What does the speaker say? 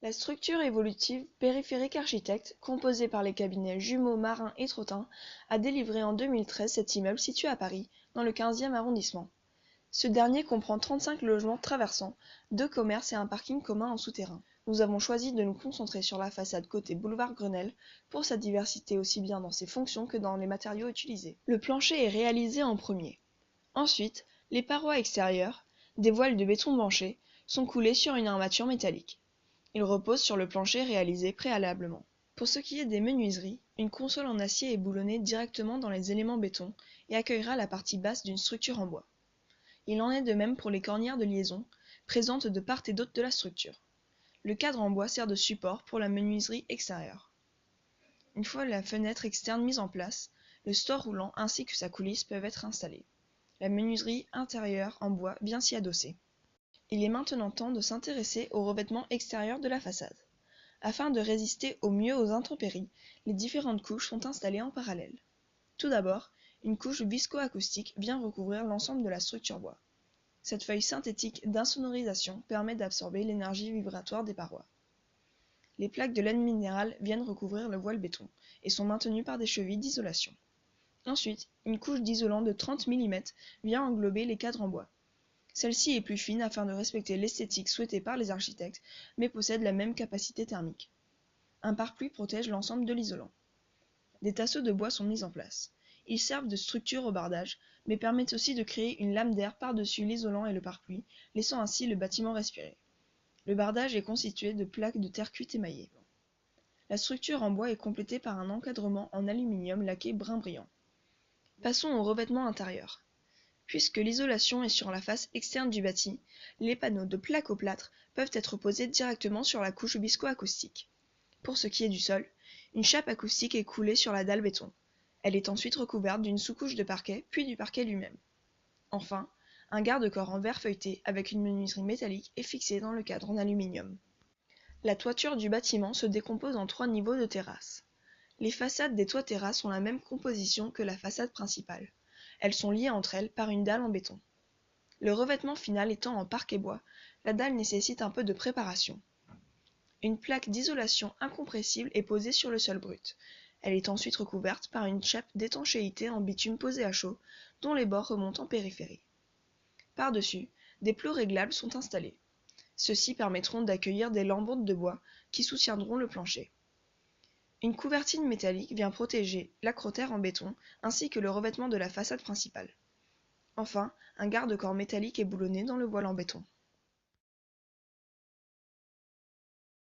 La structure évolutive Périphérique Architectes, composée par les cabinets Jumeaux, Marin et Trottin, a délivré en 2013 cet immeuble situé à Paris, dans le 15e arrondissement. Ce dernier comprend 35 logements traversants, 2 commerces et un parking commun en souterrain. Nous avons choisi de nous concentrer sur la façade côté boulevard Grenelle pour sa diversité aussi bien dans ses fonctions que dans les matériaux utilisés. Le plancher est réalisé en premier. Ensuite, les parois extérieures, des voiles de béton banché, sont coulées sur une armature métallique. Il repose sur le plancher réalisé préalablement. Pour ce qui est des menuiseries, une console en acier est boulonnée directement dans les éléments béton et accueillera la partie basse d'une structure en bois. Il en est de même pour les cornières de liaison, présentes de part et d'autre de la structure. Le cadre en bois sert de support pour la menuiserie extérieure. Une fois la fenêtre externe mise en place, le store roulant ainsi que sa coulisse peuvent être installés. La menuiserie intérieure en bois vient s'y adosser. Il est maintenant temps de s'intéresser au revêtement extérieur de la façade. Afin de résister au mieux aux intempéries, les différentes couches sont installées en parallèle. Tout d'abord, une couche viscoacoustique vient recouvrir l'ensemble de la structure bois. Cette feuille synthétique d'insonorisation permet d'absorber l'énergie vibratoire des parois. Les plaques de laine minérale viennent recouvrir le voile béton et sont maintenues par des chevilles d'isolation. Ensuite, une couche d'isolant de 30 mm vient englober les cadres en bois. Celle-ci est plus fine afin de respecter l'esthétique souhaitée par les architectes, mais possède la même capacité thermique. Un pare-pluie protège l'ensemble de l'isolant. Des tasseaux de bois sont mis en place. Ils servent de structure au bardage, mais permettent aussi de créer une lame d'air par-dessus l'isolant et le pare-pluie, laissant ainsi le bâtiment respirer. Le bardage est constitué de plaques de terre cuite émaillées. La structure en bois est complétée par un encadrement en aluminium laqué brun brillant. Passons au revêtement intérieur. Puisque l'isolation est sur la face externe du bâti, les panneaux de plaque-au-plâtre peuvent être posés directement sur la couche viscoacoustique. Pour ce qui est du sol, une chape acoustique est coulée sur la dalle béton. Elle est ensuite recouverte d'une sous-couche de parquet, puis du parquet lui-même. Enfin, un garde-corps en verre feuilleté avec une menuiserie métallique est fixé dans le cadre en aluminium. La toiture du bâtiment se décompose en 3 niveaux de terrasse. Les façades des toits-terrasses ont la même composition que la façade principale. Elles sont liées entre elles par une dalle en béton. Le revêtement final étant en parquet bois, la dalle nécessite un peu de préparation. Une plaque d'isolation incompressible est posée sur le sol brut. Elle est ensuite recouverte par une chape d'étanchéité en bitume posée à chaud, dont les bords remontent en périphérie. Par-dessus, des plots réglables sont installés. Ceux-ci permettront d'accueillir des lambeaux de bois qui soutiendront le plancher. Une couvertine métallique vient protéger l'acrotère en béton ainsi que le revêtement de la façade principale. Enfin, un garde-corps métallique est boulonné dans le voile en béton.